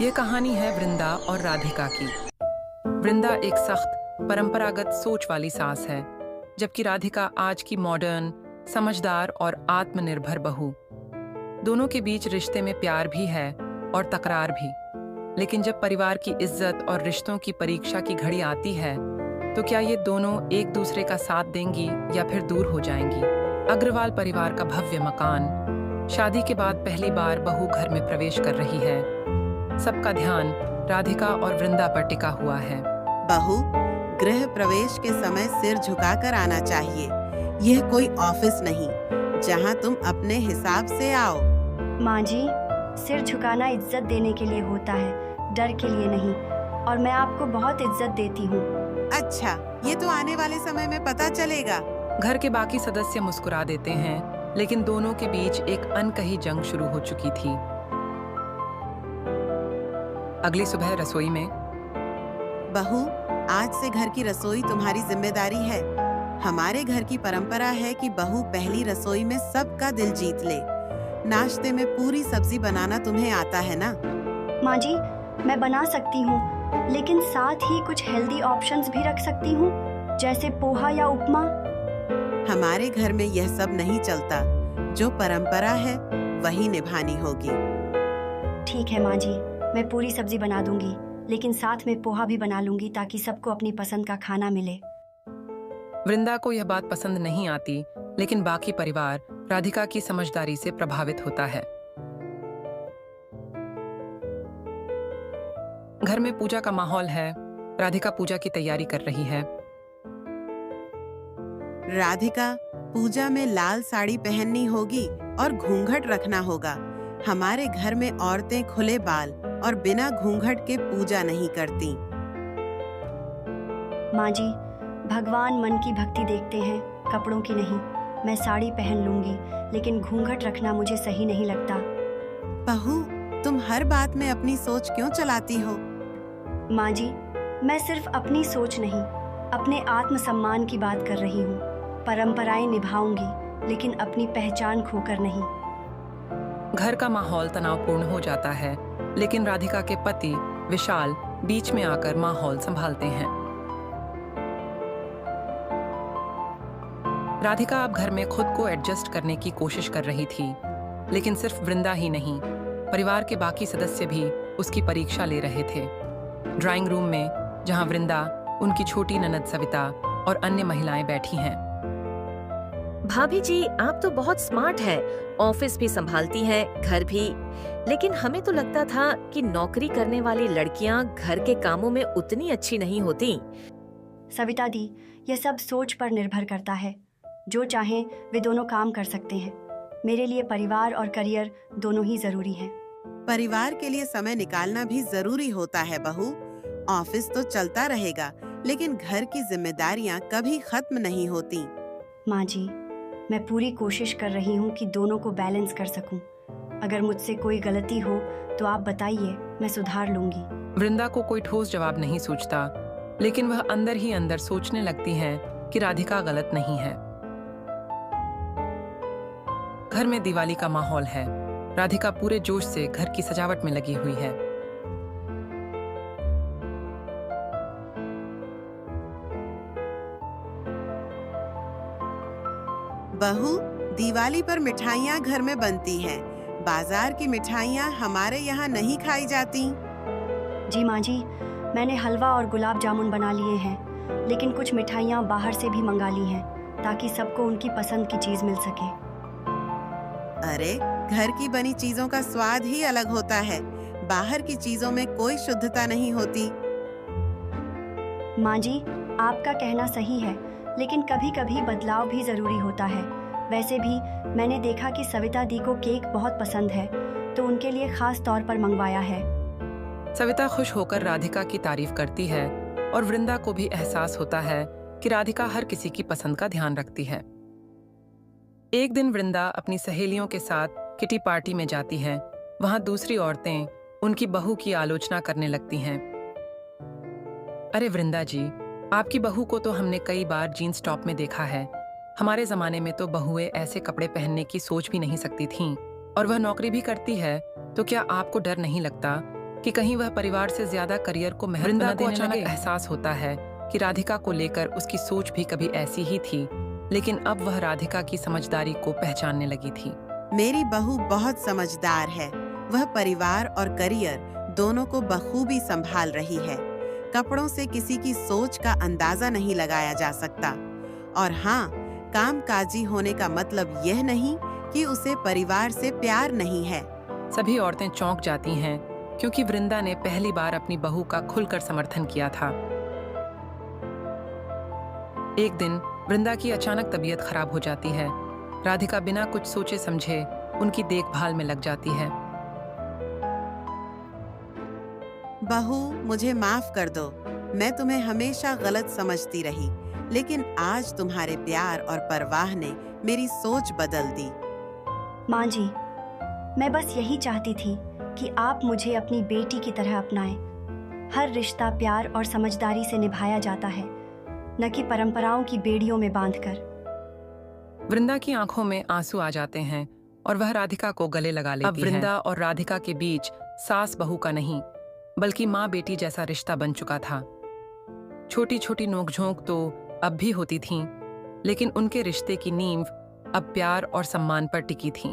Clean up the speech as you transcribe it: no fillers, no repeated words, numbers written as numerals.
ये कहानी है वृंदा और राधिका की। वृंदा एक सख्त, परंपरागत सोच वाली सास है, जबकि राधिका आज की मॉडर्न, समझदार और आत्मनिर्भर बहू। दोनों के बीच रिश्ते में प्यार भी है और तकरार भी। लेकिन जब परिवार की इज्जत और रिश्तों की परीक्षा की घड़ी आती है, तो क्या ये दोनों एक दूसरे का साथ देंगी या फिर दूर हो जाएंगी? अग्रवाल परिवार का भव्य मकान। शादी के बाद पहली बार बहू घर में प्रवेश कर रही है। सबका ध्यान राधिका और वृंदा पर टिका हुआ है। बहू, गृह प्रवेश के समय सिर झुकाकर आना चाहिए। यह कोई ऑफिस नहीं जहां तुम अपने हिसाब से आओ। माँ जी, सिर झुकाना इज्जत देने के लिए होता है, डर के लिए नहीं। और मैं आपको बहुत इज्जत देती हूँ। अच्छा, ये तो आने वाले समय में पता चलेगा। घर के बाकी सदस्य मुस्कुरा देते हैं, लेकिन दोनों के बीच एक अनकही जंग शुरू हो चुकी थी। अगली सुबह रसोई में, बहू, आज से घर की रसोई तुम्हारी जिम्मेदारी है। हमारे घर की परंपरा है कि बहू पहली रसोई में सबका दिल जीत ले। नाश्ते में पूरी सब्जी बनाना तुम्हें आता है ना? माँ जी, मैं बना सकती हूँ, लेकिन साथ ही कुछ हेल्दी ऑप्शंस भी रख सकती हूँ, जैसे पोहा या उपमा। हमारे घर में यह सब नहीं चलता। जो परंपरा है वही निभानी होगी। ठीक है माँ जी, मैं पूरी सब्जी बना दूंगी, लेकिन साथ में पोहा भी बना लूंगी ताकि सबको अपनी पसंद का खाना मिले। वृंदा को यह बात पसंद नहीं आती, लेकिन बाकी परिवार राधिका की समझदारी से प्रभावित होता है। घर में पूजा का माहौल है। राधिका पूजा की तैयारी कर रही है। राधिका, पूजा में लाल साड़ी पहननी होगी और घूंघट रखना होगा। हमारे घर में औरतें खुले बाल और बिना घूंघट के पूजा नहीं करती। माँ जी, भगवान मन की भक्ति देखते हैं, कपड़ों की नहीं। मैं साड़ी पहन लूंगी, लेकिन घूंघट रखना मुझे सही नहीं लगता। बहू, तुम हर बात में अपनी सोच क्यों चलाती हो? माँ जी, मैं सिर्फ अपनी सोच नहीं, अपने आत्मसम्मान की बात कर रही हूँ। परंपराएं निभाऊंगी, लेकिन अपनी पहचान खोकर नहीं। घर का माहौल तनावपूर्ण हो जाता है, लेकिन राधिका के पति विशाल बीच में आकर माहौल संभालते हैं। राधिका अब घर में खुद को एडजस्ट करने की कोशिश कर रही थी, लेकिन सिर्फ वृंदा ही नहीं, परिवार के बाकी सदस्य भी उसकी परीक्षा ले रहे थे। ड्राइंग रूम में, जहां वृंदा, उनकी छोटी ननद सविता और अन्य महिलाएं बैठी हैं। भाभी जी, आप तो बहुत स्मार्ट हैं, ऑफिस भी संभालती हैं, घर भी। लेकिन हमें तो लगता था कि नौकरी करने वाली लड़कियां घर के कामों में उतनी अच्छी नहीं होती। सविता दी, यह सब सोच पर निर्भर करता है। जो चाहें वे दोनों काम कर सकते हैं। मेरे लिए परिवार और करियर दोनों ही जरूरी हैं। परिवार के लिए समय निकालना भी जरूरी होता है बहू। ऑफिस तो चलता रहेगा, लेकिन घर की जिम्मेदारियां कभी खत्म नहीं होती। माँ जी, मैं पूरी कोशिश कर रही हूँ कि दोनों को बैलेंस कर सकूं। अगर मुझसे कोई गलती हो तो आप बताइए, मैं सुधार लूंगी। वृंदा को कोई ठोस जवाब नहीं सूझता, लेकिन वह अंदर ही अंदर सोचने लगती है कि राधिका गलत नहीं है। घर में दिवाली का माहौल है। राधिका पूरे जोश से घर की सजावट में लगी हुई है। बहू, दिवाली पर मिठाइयाँ घर में बनती हैं। बाजार की मिठाइयाँ हमारे यहाँ नहीं खाई जाती। जी माँ जी, मैंने हलवा और गुलाब जामुन बना लिए हैं, लेकिन कुछ मिठाइयाँ बाहर से भी मंगा ली हैं, ताकि सबको उनकी पसंद की चीज मिल सके। अरे, घर की बनी चीजों का स्वाद ही अलग होता है। बाहर की चीजों में कोई शुद्धता नहीं होती। माँ जी, आपका कहना सही है, लेकिन कभी कभी बदलाव भी जरूरी होता है। वैसे भी मैंने देखा कि सविता दी को केक बहुत पसंद है, तो उनके लिए खास तौर पर मंगवाया है। सविता खुश होकर राधिका की तारीफ करती है, और वृंदा को भी एहसास होता है कि राधिका हर किसी की पसंद का ध्यान रखती है। एक दिन वृंदा अपनी सहेलियों के साथ किटी पार्टी में जाती है। वहां दूसरी औरतें उनकी बहू की आलोचना करने लगती हैं। अरे वृंदा जी, आपकी बहू को तो हमने कई बार जीन्स टॉप में देखा है। हमारे जमाने में तो बहुएं ऐसे कपड़े पहनने की सोच भी नहीं सकती थीं, और वह नौकरी भी करती है, तो क्या आपको डर नहीं लगता कि कहीं वह परिवार से ज्यादा करियर को महत्व न देने लगे। एहसास होता है कि राधिका को लेकर उसकी सोच भी कभी ऐसी ही थी, लेकिन अब वह राधिका की समझदारी को पहचानने लगी थी। मेरी बहू बहुत समझदार है। वह परिवार और करियर दोनों को बखूबी संभाल रही है। कपड़ों से किसी की सोच का अंदाजा नहीं लगाया जा सकता। और हाँ, कामकाजी होने का मतलब यह नहीं कि उसे परिवार से प्यार नहीं है। सभी औरतें चौंक जाती हैं क्योंकि वृंदा ने पहली बार अपनी बहू का खुलकर समर्थन किया था। एक दिन वृंदा की अचानक तबीयत खराब हो जाती है। राधिका बिना कुछ सोचे समझे उनकी देखभाल में लग जाती है। बहू, मुझे माफ कर दो। मैं तुम्हें हमेशा गलत समझती रही, लेकिन आज तुम्हारे प्यार और परवाह ने मेरी सोच बदल दी। माँ जी, मैं बस यही चाहती थी कि आप मुझे अपनी बेटी की तरह अपनाएं। हर रिश्ता प्यार और समझदारी से निभाया जाता है, न कि परंपराओं की बेड़ियों में बांधकर। वृंदा की आंखों में आंसू आ जाते हैं और वह राधिका को गले लगा लेती है। अब वृंदा और राधिका के बीच सास बहू का नहीं, बल्कि माँ बेटी जैसा रिश्ता बन चुका था। छोटी छोटी नोकझोंक तो अब भी होती थीं, लेकिन उनके रिश्ते की नींव अब प्यार और सम्मान पर टिकी थी।